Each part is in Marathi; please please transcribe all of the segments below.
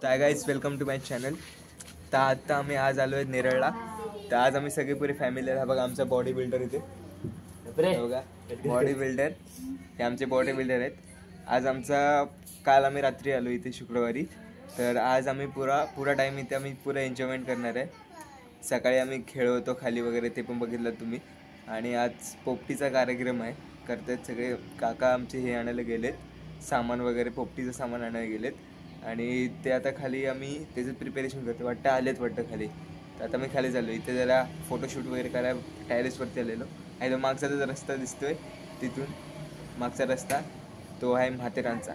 High guys, welcome to my channel. तर आता आम्ही आज आलो आहे नेरळला. तर आज आम्ही सगळे पुरे फॅमिली आहे. बघा आमचा बॉडी बिल्डर इथे बघा, बॉडी बिल्डर हे आमचे बॉडी बिल्डर आहेत. आज आमचा काल आम्ही रात्री आलो इथे शुक्रवारी. तर आज आम्ही पुरा टाईम इथे आम्ही पुरा एन्जॉयमेंट करणार आहे. सकाळी आम्ही खेळवतो खाली वगैरे, ते पण बघितलं तुम्ही. आणि आज पोपटीचा कार्यक्रम आहे, करतात सगळे. काका आमचे हे आणायला गेलेत सामान वगैरे, पोपटीचं सामान आणायला गेलेत. आणि ते आता खाली आम्ही त्याचं प्रिपेरेशन करतो. वाटतं खाली. तर आता मी खाली चाललो. इथे जरा फोटोशूट वगैरे करायला टॅरेसवरती आलेलो आहे. तो मागचा जो रस्ता दिसतोय तिथून मागचा रस्ता तो आहे म्हातेरांचा.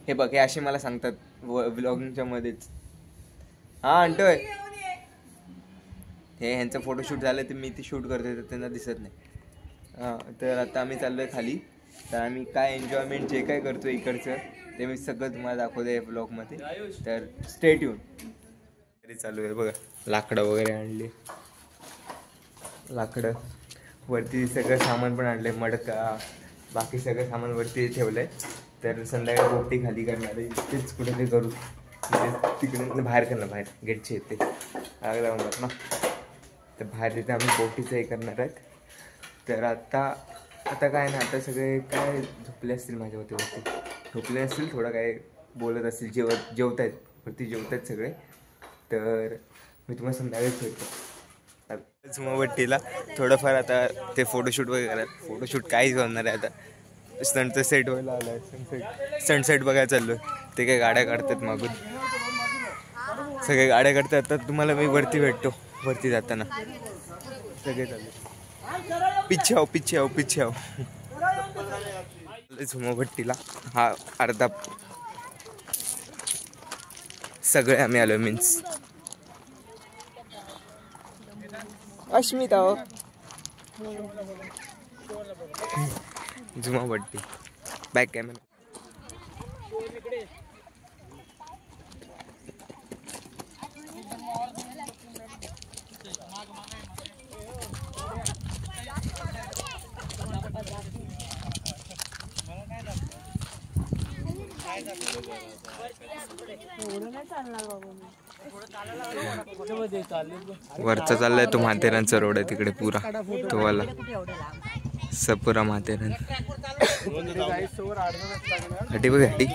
हे बघ, हे असे मला सांगतात व्लॉगिंगच्या मध्येच. हां आणतोय हे ह्यांचं फोटोशूट झालं तर मी ते शूट करतोय, तर त्यांना दिसत नाही. हां, तर आता आम्ही चाललो आहे खाली. तर आम्ही काय एन्जॉयमेंट जे काय करतो इकडचं ते मी सगळं तुम्हाला दाखवतो आहे ब्लॉगमध्ये. तर स्टे ट्यून. तरी चालू आहे बघा, लाकडं वगैरे आणली, लाकडं वरती सगळं सामान पण आणलं आहे, मडका बाकी सगळं सामान वरती ठेवलं आहे. तर संध्याकाळी पोपटी खाली करणार आहे. तेच कुठे ते करू, तिकडे बाहेर करणार, बाहेर गेटचे येते आग लावणार ना. तर बाहेर तिथे आम्ही पोपटीचं हे करणार आहेत. तर आता काय ना, आता सगळे काय झोपले असतील माझ्यावरती, झोपले असतील, थोडं काय बोलत असतील, जेवत आहेत वरती, जेवत आहेत सगळे. तर मी तुम्हाला संध्याकाळीच भेटतो झुमावट्टीला. थोडंफार आता ते फोटोशूट वगैरे करत. फोटोशूट काहीच होणार आहे. आता सनचं सेट व्हायला आलं आहे, सनसेट बघायला चाललो. ते काही गाड्या काढतात मागून, सगळे गाड्या काढतात. तर तुम्हाला मी वरती भेटतो, वरती जाताना सगळे चालले. पिच्छे आओ झुमाभट्टीला. हा अर्धा सगळे आम्ही आलो, मीन्स अश्मिता झुमाभट्टी बॅक कॅमेरा. वरचा चाललाय तो म्हातेरांचा रोड आहे तिकडे पुरा, तो वाला सपुरा म्हातेरान. हटी बघ, हटी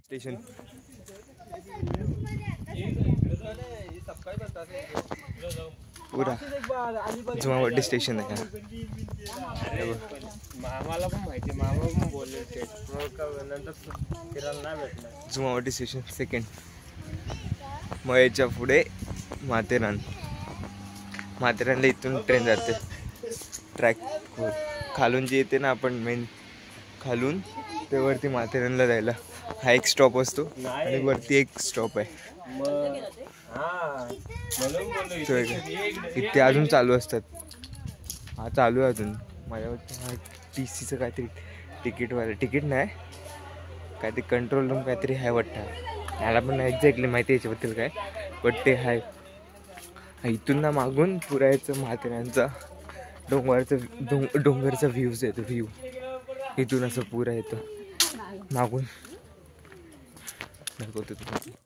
स्टेशन. पुरा झुमावड्डी स्टेशन आहे. मामाला पण माहिती, मामा पण बोलले नंतर फिरायला नाही भेटलं. झुमावड्डी स्टेशन सेकंड. मग याच्या पुढे माथेरानला इथून ट्रेन जाते. ट्रॅक खालून जी येते ना, आपण मेन खालून ते वरती माथेरानला जायला हा एक स्टॉप असतो आणि वरती एक स्टॉप आहे. इथे अजून चालू असतात. हा चालू आहे अजून. माझ्यावरती TCचं काहीतरी तिकीट नाही, काहीतरी कंट्रोल रूम काहीतरी आहे वाटतं. मला पण नाही एक्झॅक्टली माहिती याच्याबद्दल काय, बट ते आहे. इथून ना मागून पुरा याचं म्हातेरांचा डोंगरचा व्ह्यूज येतो. व्ह्यू इथून असं पुरा येतं मागून. दाखवतो तुम्हाला.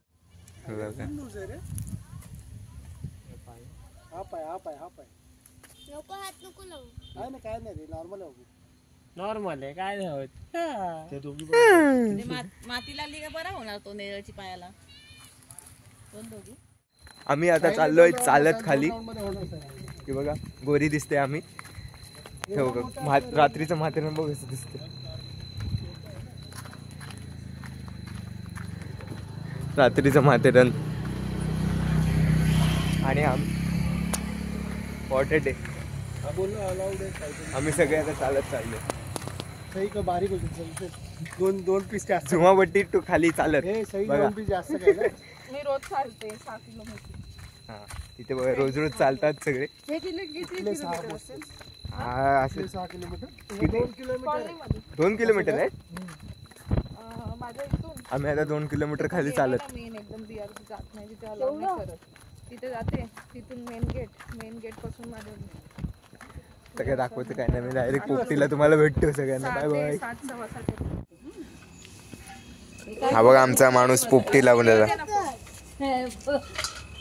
नॉर्मल आहे, काय नाही होत. मातीला लिगा बरा होणार तो नेरळची पायाला. आम्ही आता चाललोय चालत खाली. की बघा गोरी दिसते आम्ही. हे बघा रात्रीचं म्हातेरान बघ कसं दिसते. रात्रीचं म्हातेरान. आणि वॉटर डे आम्ही सगळे आता चालत चाललो. बारीक होती दोन पीस जास्त. झुमाभट्टी टू खाली चालत. दोन पीस जास्त मी रोज चालते 6 किलोमीटर. हा इथे बघा रोज चालतात सगळे. हे किती 6 असेल. हा असेल 6 किलोमीटर. 2 किलोमीटर आहे. माझ्या इथून आम्ही आता 2 किलोमीटर खाली चालत. मेन एकदम BRC जात नाही तिथे अलाउ नाही करत. तिथे जाते, तिथून मेन गेट पासून माझ्या जास्त काय दाखवतो काय नाही, मी डायरेक्ट पोपटीला तुम्हाला भेटतो सगळ्यांना. Bye bye. 7:15 हा बघा आमचा माणूस पोपटी लावलेला.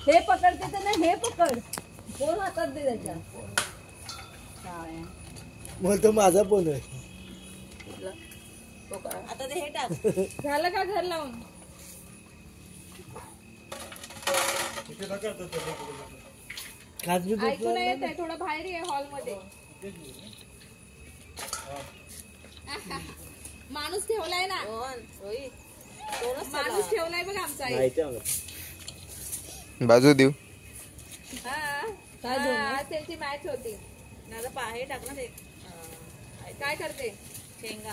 हे पकडते तर नाही, हे पकड. कोण हातात दे त्याच्या. बोलतो माझा पण आहे. आता ते हे टाक. झालं का घर लावून? ऐकू नाही येत आहे, थोडं बाहेर आहे हॉल मध्ये. माणूस ठेवलाय ना, माणूस ठेवलाय बघ आमचा आई. बाजू देऊ. आज त्यांची मॅच होती. हे टाक ना ते. काय करते? शेंगा.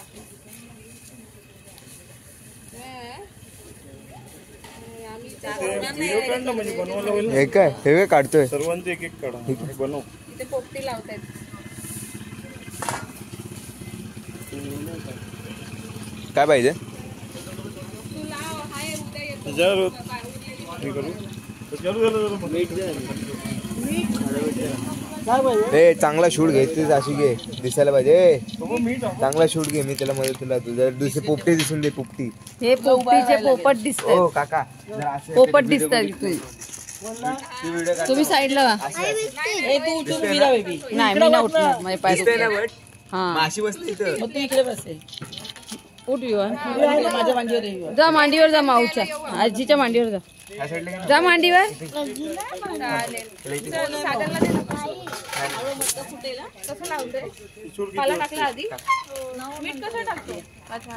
हे काय हे काढतोय सर्वांचे एक एक काढा बनव. इथे पोपटी लावतायत. काय पाहिजे? तू लाव, हाय उद्या येतो. जरूर. उरलेली हे करू. तर चालू झालं काय पाहिजे? ए चांगला शूट घे, तीच अशी घे, दिसायला पाहिजे. तो मीठ आहे. चांगला शूट घे, मी त्याला मदत तुला तुझ्या दुसरे पोपटे दिसून दे. पोपटी हे पोपटीचे पोपट दिसतात. हो काका जरा असं पोपट video दिसतात. तू video काढ. तुम्ही साईडला वा. नाही मी नाही उठणार, माझे पाय दिसतंय ना दुखतात. बट हा माशी बसते इथं. तू इकडे बसेल उठ युवा. माझ्या मांडीवर ये. जा मांडीवर जा, माऊच्या आजीच्या मांडीवर जा. ह्या साईडला घे ना. जा मांडीवर. सागरला दे ना. कसं लावतोय? मला टाकलं आधी. मीठ कसं टाकतो? अच्छा.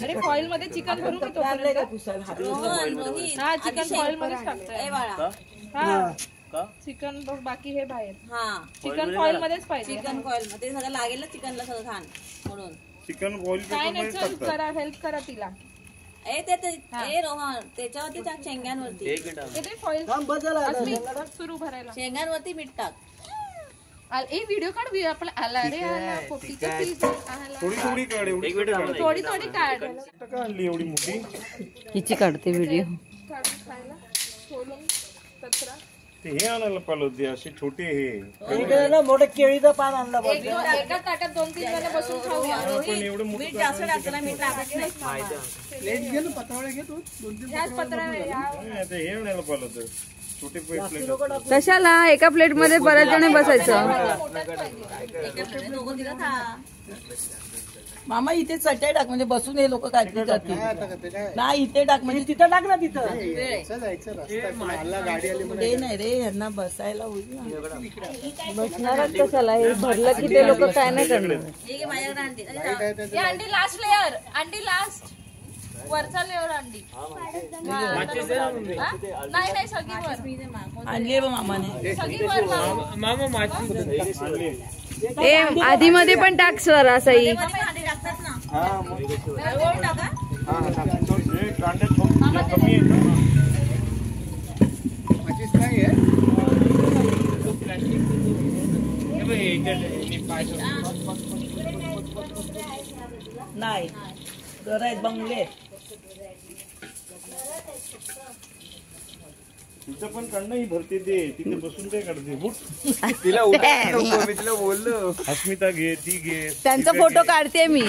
अरे फॉइल मध्ये चिकन भरून घेतो. हा चिकन फॉइल मध्येच टाकतोय. हा चिकन बाकी हे बाहेर. चिकन फॉइल मध्येच पाहिजे. चिकन कॉईल मध्ये सगळं लागेल ना चिकनला सगळं खाण म्हणून. चिकन बॉईल काय नाही, चल करा, हेल्प करा तिला. रोहन त्याच्यावरती टाक, शेंगांवरती. इथे फॉइल सुरू भरायला. शेंगांवरती मीठ टाक. एक व्हिडिओ काढ आपण. आला रे आला पोपटीचा सीझन आला. थोडी थोडी काढ. एवढी थोडी थोडी काढ. का आणली एवढी मोठी? हिची काढते व्हिडिओ. काढून खायला सोलून कचरा. ते हे आणायला पाहिलं होते असे छोटे हे. इकडे ना मोठं केळीचं पान आणलं बघ. एका ताटात 2-3 जण बसून खाऊया. पण एवढं मोठं मीठ जास्त टाकलं, मीठ टाकायचं नाही. प्लेट घे ना, पत्रावळ्या घे तू. 2-3 ह्याच पत्रा नाही, आता हे आणायला पाहिलं होतं छोटे प्लेट. कशाला एका प्लेट मध्ये बऱ्याच जण बसायचं. दोघं तिला खा. मामा इथे चटई टाक म्हणजे बसून हे लोक काहीतरी करतील. आता का ते काय? नाही इथे टाक म्हणजे तिथं टाक ना. तिथं जायचं रस्ता मला गाडी आली म्हणून. ते नाही रे, यांना बसायला होईल ना. बसणारच कशाला, हे भरलं की ते लोक काय नाही करणार. ही अंडी लास्ट लेअर. अंडी लास्ट. वरचा लेअर अंडी. नाही नाही सगळी वर. आणली बघ मामाने. सगळी वर आणली. ए आधी मध्ये पण टाक सर असाही. हे कांदे थोडे कमी आहेत ना. माझीच नाही आहे. नाही घर आहेत बंगले. तिचं पण काढणं ही भरते ते. तिथे बसून काय काढते. तिला उठायला नको, मी तिला बोललो. अस्मिता घे, ती घे. त्यांचा फोटो काढते मी.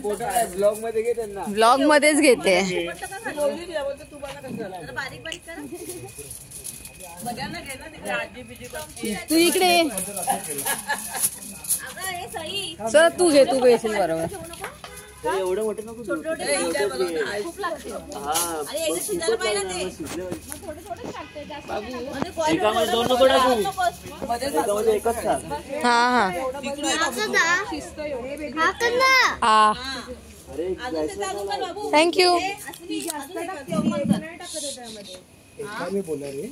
फोटो ब्लॉग मध्ये घे त्यांना. ब्लॉग मध्येच घेते. तू इकडे सर, तू घे, तू घेशील बरोबर. एवढं मोठं नको. हा हा थँक्यू. बोला रे.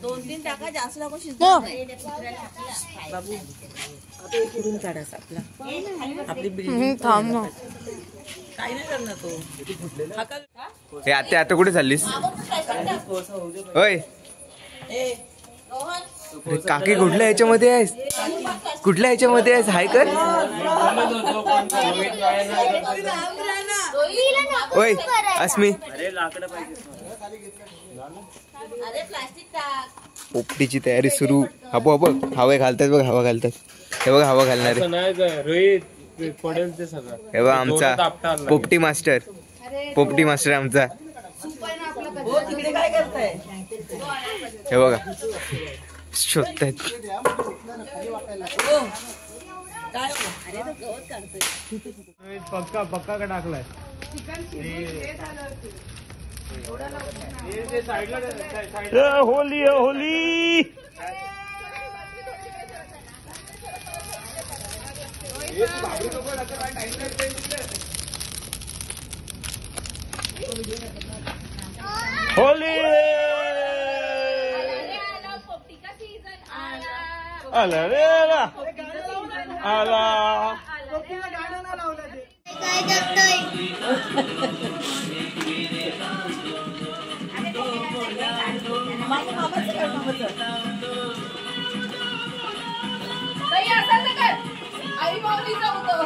2-3 टाका, जास्त नको काढायचं आपली बिल्डिंग. थांब ना. काही नाही करणार तो. हे आता आता कुठे चाललीस? होय अरे काकी, कुठल्या ह्याच्यामध्ये आहेस? कुठल्या ह्याच्यामध्ये आहेस? हाय कर. होय अस्मी. अरे प्लास्टिक टाक. पोपटीची तयारी सुरू. हबो हवा घालतात बघ, हवा घालतात. हे बघा हवा घालणार आहे. नाही काय रोहित पडेल ते सगळं. हे बघा आमचा पोपटी मास्टर, पोपटी मास्टर आमचा. हो तिकडे काय करताय? हे बघा शोधतायत. हो काय पक्का पक्का का टाकलाय होली होली. होली आला रे आला. आई माऊलीचं होतं.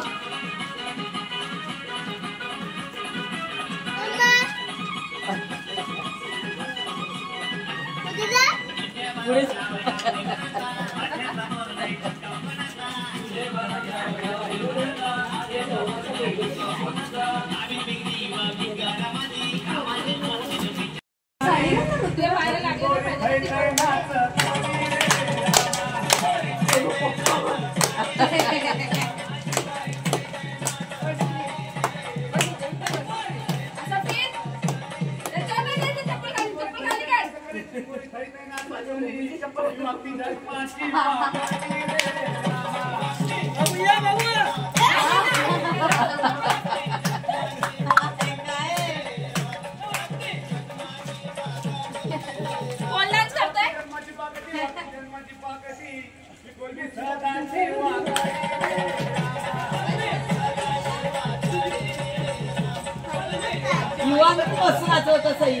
बसून वाचवत सही.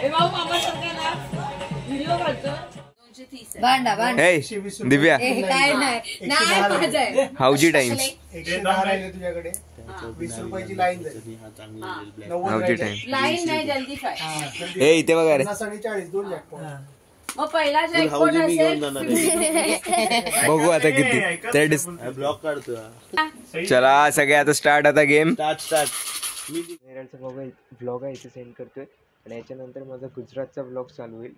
हे भाऊ मामा सरकारला व्हिडिओ काढतो. भांडा भांडा हे दिव्या काय नाही नाही माझं हाऊजी टाइम. 110 राहिले तुझ्याकडे. 20 रुपयाची लाईन झाली. Housie time. लाईन नाही जल्दी काय हे इथे बघा रे. 47 दोन जॅकपॉट. मग पहिला जॅकपॉट असेल. बघू आता किती तर ब्लॉक काढतो. चला सगळे आता स्टार्ट. आता गेम स्टार्ट. नेरळचा व्लॉग आहे इथे सेंड करतोय आणि याच्यानंतर माझा गुजरातचा व्लॉग चालू होईल.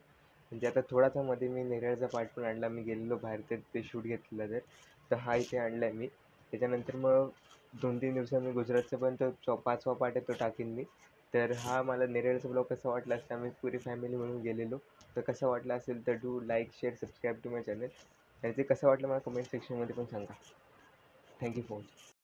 म्हणजे आता थोडासा मध्ये मी नेरळचा पार्ट पण आणला. मी गेलेलो बाहेर ते शूट घेतलेलं तर हा इथे आणला आहे मी. त्याच्यानंतर मग 2-3 दिवसांनी मी गुजरातचा पण तो 5वा पार्ट आहे तो टाकीन मी. तर हा मला नेरळचा ब्लॉग कसा वाटला असता, आम्ही पुरी फॅमिली म्हणून गेलेलो, तर कसा वाटला असेल तर do like share subscribe to my channel. आणि ते कसं वाटलं मला कमेंट सेक्शनमध्ये पण सांगा. Thank you for watching.